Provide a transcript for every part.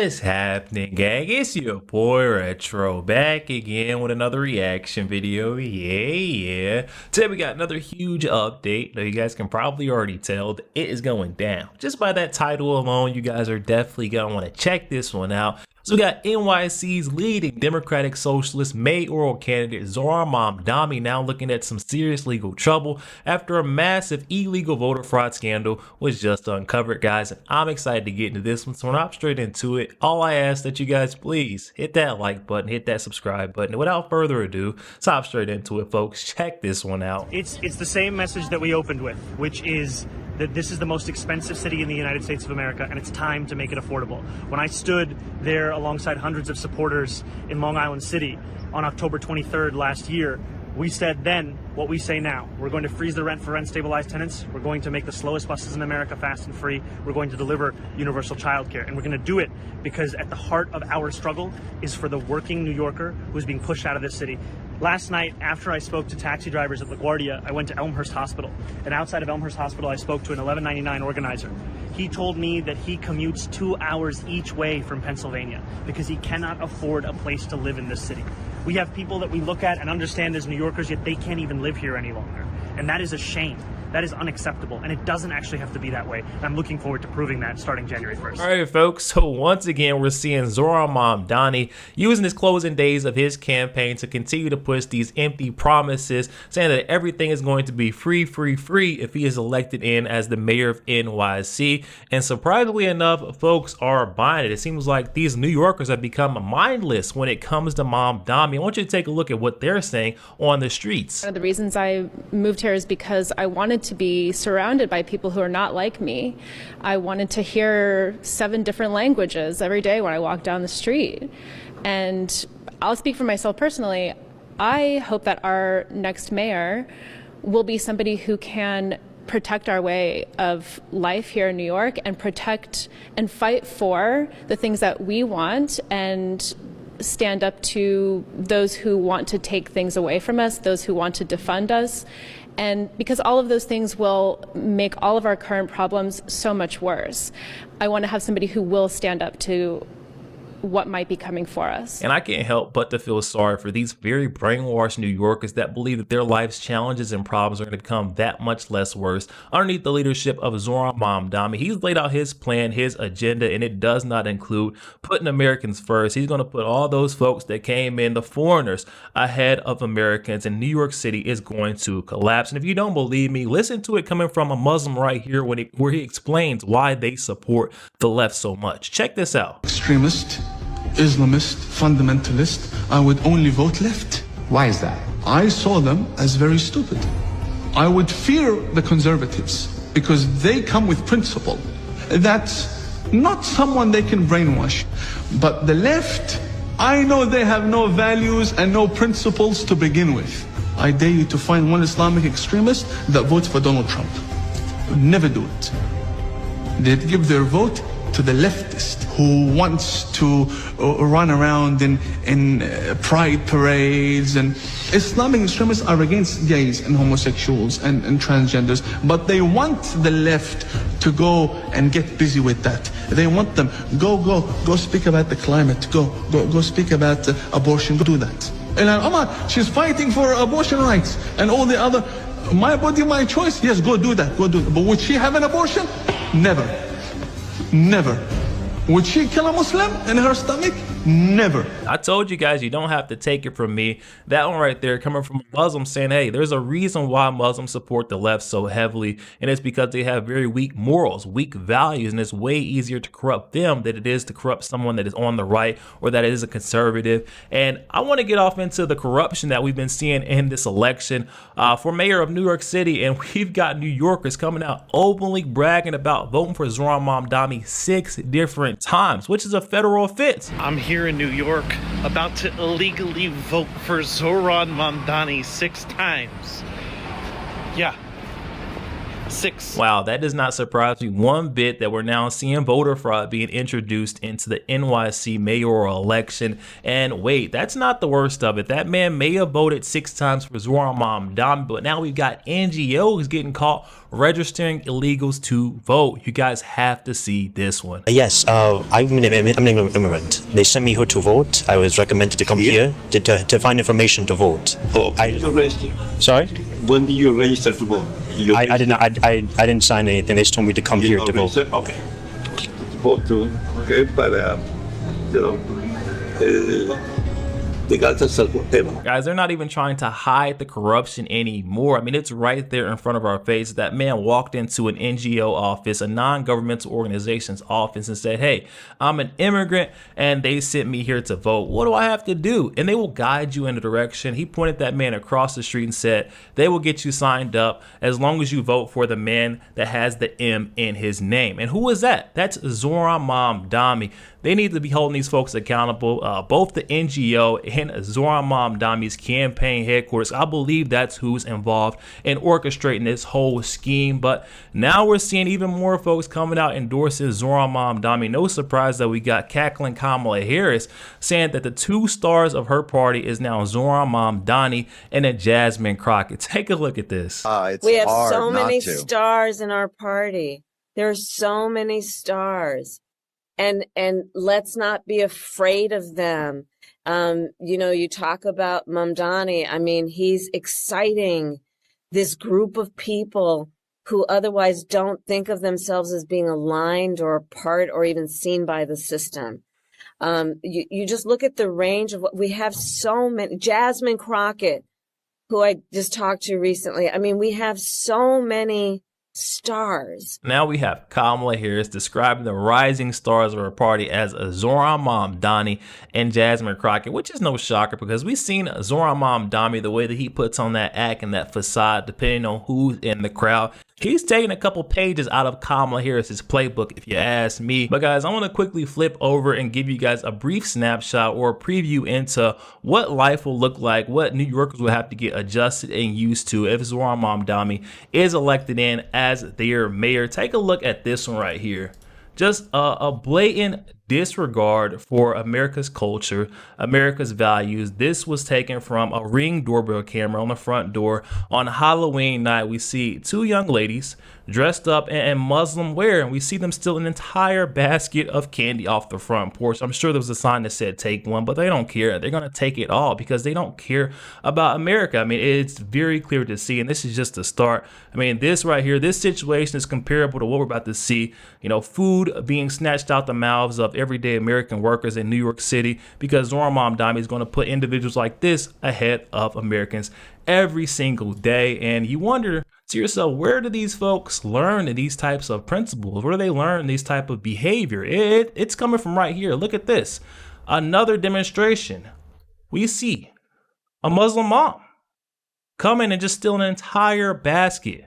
What's happening, gang? It's your boy Retro back again with another reaction video. Yeah. Today we got another huge update. Now you guys can probably already tell that it is going down. Just by that title alone, you guys are definitely gonna want to check this one out. So we got NYC's leading Democratic Socialist mayoral candidate Zohran Mamdani now looking at some serious legal trouble after a massive illegal voter fraud scandal was just uncovered, guys. And I'm excited to get into this one, so we'll hop straight into it. All I ask that you guys please hit that like button, hit that subscribe button. And without further ado, let's hop straight into it, folks. Check this one out. It's the same message that we opened with, which is that this is the most expensive city in the United States of America, and it's time to make it affordable. When I stood there alongside hundreds of supporters in Long Island City on October 23rd last year, we said then what we say now. We're going to freeze the rent for rent-stabilized tenants. We're going to make the slowest buses in America fast and free. We're going to deliver universal childcare. And we're going to do it because at the heart of our struggle is for the working New Yorker who's being pushed out of this city. Last night, after I spoke to taxi drivers at LaGuardia, I went to Elmhurst Hospital. And outside of Elmhurst Hospital, I spoke to an 1199 organizer. He told me that he commutes 2 hours each way from Pennsylvania because he cannot afford a place to live in this city. We have people that we look at and understand as New Yorkers, yet they can't even live here any longer. And that is a shame. That is unacceptable, and it doesn't actually have to be that way. And I'm looking forward to proving that starting January 1st. All right, folks, so once again, we're seeing Zohran Mamdani using his closing days of his campaign to continue to push these empty promises, saying that everything is going to be free if he is elected in as the mayor of NYC. And surprisingly enough, folks are buying it. It seems like these New Yorkers have become mindless when it comes to Mamdani. I want you to take a look at what they're saying on the streets. One of the reasons I moved here is because I wanted to be surrounded by people who are not like me. I wanted to hear 7 different languages every day when I walk down the street. And I'll speak for myself personally. I hope that our next mayor will be somebody who can protect our way of life here in New York and protect and fight for the things that we want and stand up to those who want to take things away from us, those who want to defund us. And because all of those things will make all of our current problems so much worse, I want to have somebody who will stand up to what might be coming for us. And I can't help but to feel sorry for these very brainwashed New Yorkers that believe that their life's challenges and problems are going to become that much less worse underneath the leadership of Zohran Mamdani. He's laid out his plan, his agenda, and it does not include putting Americans first. He's going to put all those folks that came in, the foreigners, ahead of Americans, and New York City is going to collapse. And if you don't believe me, listen to it coming from a Muslim right here where he explains why they support the left so much. Check this out. Extremist, Islamist, fundamentalist, I would only vote left. Why is that? I saw them as very stupid. I would fear the conservatives because they come with principle. That's not someone they can brainwash. But the left, I know they have no values and no principles to begin with. I dare you to find one Islamic extremist that votes for Donald Trump. Never do it. They'd give their vote to the leftist who wants to run around in pride parades. And Islamic extremists are against gays and homosexuals and transgenders, but they want the left to go and get busy with that. They want them, go speak about the climate, go speak about abortion, go do that. Ilhan Omar, she's fighting for abortion rights and all the other, my body, my choice. Yes, go do that, go do it. But would she have an abortion? Never. Never. Would she kill a Muslim in her stomach? Never. I told you guys, you don't have to take it from me. That one right there coming from a Muslim saying, hey, there's a reason why Muslims support the left so heavily, and it's because they have very weak morals, weak values, and it's way easier to corrupt them than it is to corrupt someone that is on the right or that is a conservative. And I want to get off into the corruption that we've been seeing in this election for mayor of New York City, and we've got New Yorkers coming out openly bragging about voting for Zohran Mamdani 6 different times, which is a federal offense. I'm here in New York about to illegally vote for Zohran Mamdani 6 times. Yeah. 6. Wow, that does not surprise me one bit that we're now seeing voter fraud being introduced into the NYC mayoral election. And wait, that's not the worst of it. That man may have voted 6 times for Zoran Mamdani, but now we've got NGOs getting caught registering illegals to vote. You guys have to see this one. Yes, I'm an immigrant. They sent me here to vote. I was recommended to come here to find information to vote. Oh, you register? Sorry? When did you register to vote? I did not. I didn't sign anything. They just told me to come here to vote. Okay. Vote too. Okay, but you know, guys, they're not even trying to hide the corruption anymore. I mean, it's right there in front of our face. That man walked into an NGO office, a non-governmental organization's office, and said, hey, I'm an immigrant and they sent me here to vote. What do I have to do? And they will guide you in the direction. He pointed that man across the street and said, they will get you signed up as long as you vote for the man that has the M in his name. And who is that? That's Zoran Mamdani. They need to be holding these folks accountable. Both the NGO and Zoran Mamdani's campaign headquarters. I believe that's who's involved in orchestrating this whole scheme. But now we're seeing even more folks coming out endorsing Zoran Mamdani. No surprise that we got cackling Kamala Harris saying that the 2 stars of her party is now Zoran Mamdani and then Jasmine Crockett. Take a look at this. We have so many stars in our party. There are so many stars. And let's not be afraid of them. You know, you talk about Mamdani. I mean, he's exciting this group of people who otherwise don't think of themselves as being aligned or a part or even seen by the system. You just look at the range of what we have. So many. Jasmine Crockett, who I just talked to recently. I mean, we have so many stars. Now we have Kamala Harris describing the rising stars of her party as Zoran Mamdani and Jasmine Crockett, which is no shocker because we've seen Zoran Mamdani, the way that he puts on that act and that facade, depending on who's in the crowd. He's taking a couple pages out of Kamala Harris's playbook, if you ask me. But guys, I want to quickly flip over and give you guys a brief snapshot or a preview into what life will look like, what New Yorkers will have to get adjusted and used to if Zoran Mamdani is elected in as their mayor. Take a look at this one right here. Just a blatant disregard for America's culture, America's values. This was taken from a Ring doorbell camera on the front door. On Halloween night, we see 2 young ladies dressed up in Muslim wear, and we see them steal an entire basket of candy off the front porch. I'm sure there was a sign that said take one, but they don't care. They're going to take it all because they don't care about America. I mean, it's very clear to see, and this is just the start. I mean, this right here, this situation is comparable to what we're about to see, you know, food being snatched out the mouths of everyday American workers in New York City because Zoran Mamdani is going to put individuals like this ahead of Americans every single day. And you wonder to yourself, where do these folks learn these types of principles? Where do they learn these type of behavior? It's coming from right here. Look at this. Another demonstration. We see a Muslim mom come in and just steal an entire basket.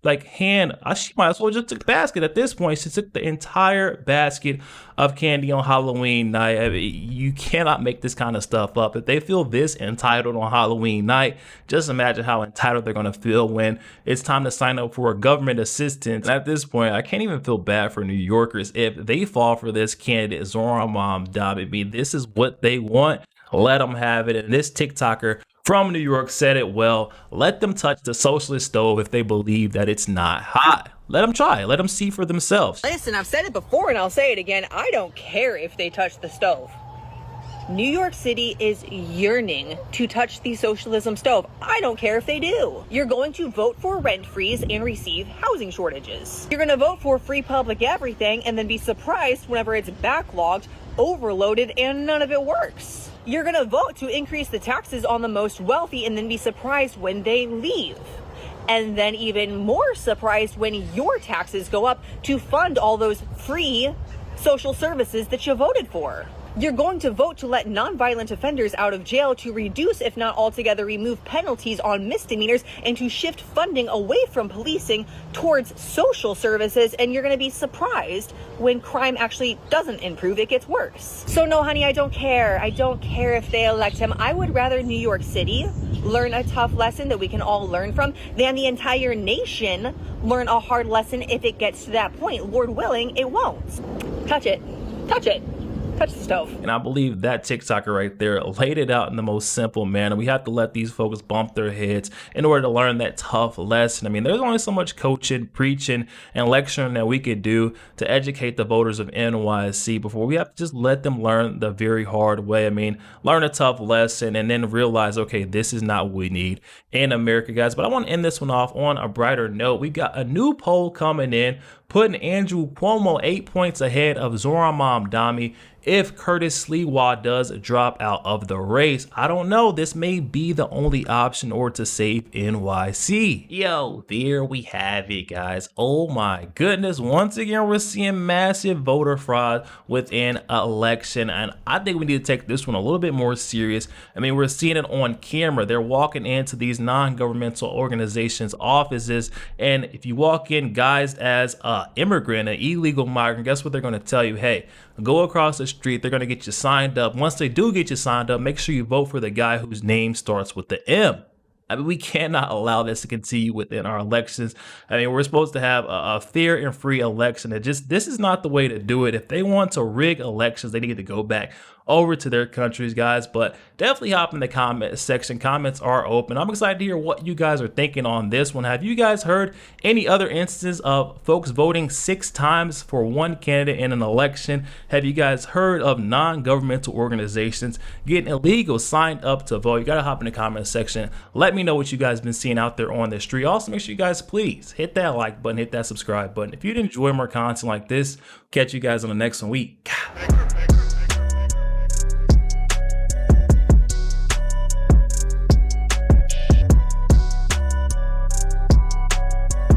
Like she might as well just took the basket at this point. She took the entire basket of candy on Halloween night. I mean, you cannot make this kind of stuff up. If they feel this entitled on Halloween night, just imagine how entitled they're going to feel when it's time to sign up for government assistance. And at this point, I can't even feel bad for New Yorkers if they fall for this candidate, Zoran Mamdani. I mean, this is what they want. Let them have it. And this TikToker from New York said it well. Let them touch the socialist stove if they believe that it's not hot. Let them try. Let them see for themselves. Listen, I've said it before and I'll say it again. I don't care if they touch the stove. New York City is yearning to touch the socialism stove. I don't care if they do. You're going to vote for rent freeze and receive housing shortages. You're going to vote for free public everything and then be surprised whenever it's backlogged, overloaded, and none of it works. You're going to vote to increase the taxes on the most wealthy and then be surprised when they leave. And then even more surprised when your taxes go up to fund all those free social services that you voted for. You're going to vote to let nonviolent offenders out of jail, to reduce, if not altogether remove, penalties on misdemeanors, and to shift funding away from policing towards social services. And you're going to be surprised when crime actually doesn't improve, it gets worse. So no, honey, I don't care. I don't care if they elect him. I would rather New York City learn a tough lesson that we can all learn from than the entire nation learn a hard lesson if it gets to that point. Lord willing, it won't. Touch it. Touch it. Touch the stove. And I believe that TikToker right there laid it out in the most simple manner. We have to let these folks bump their heads in order to learn that tough lesson. I mean, there's only so much coaching, preaching, and lecturing that we could do to educate the voters of NYC before we have to just let them learn the very hard way. I mean, learn a tough lesson and then realize, okay, this is not what we need in America, guys. But I want to end this one off on a brighter note. We got a new poll coming in, putting Andrew Cuomo 8 points ahead of Zoran Mamdani if Curtis Sliwa does drop out of the race. I don't know, this may be the only option or to save NYC. Yo, there we have it, guys. Oh my goodness, once again we're seeing massive voter fraud within election, and I think we need to take this one a little bit more serious. I mean, we're seeing it on camera. They're walking into these non-governmental organizations offices, and if you walk in guised as an immigrant, an illegal migrant, guess what they're going to tell you? Hey, go across the street, they're going to get you signed up. Once they do get you signed up, make sure you vote for the guy whose name starts with the M. I mean, we cannot allow this to continue within our elections. I mean, we're supposed to have a fair and free election. This is not the way to do it. If they want to rig elections, they need to go back over to their countries, guys. But definitely hop in the comment section. Comments are open. I'm excited to hear what you guys are thinking on this one. Have you guys heard any other instances of folks voting 6 times for one candidate in an election? Have you guys heard of non-governmental organizations getting illegal signed up to vote? You got to hop in the comment section. Let me know what you guys been seeing out there on the street. Also, make sure you guys please hit that like button, hit that subscribe button. If you'd enjoy more content like this, catch you guys on the next one.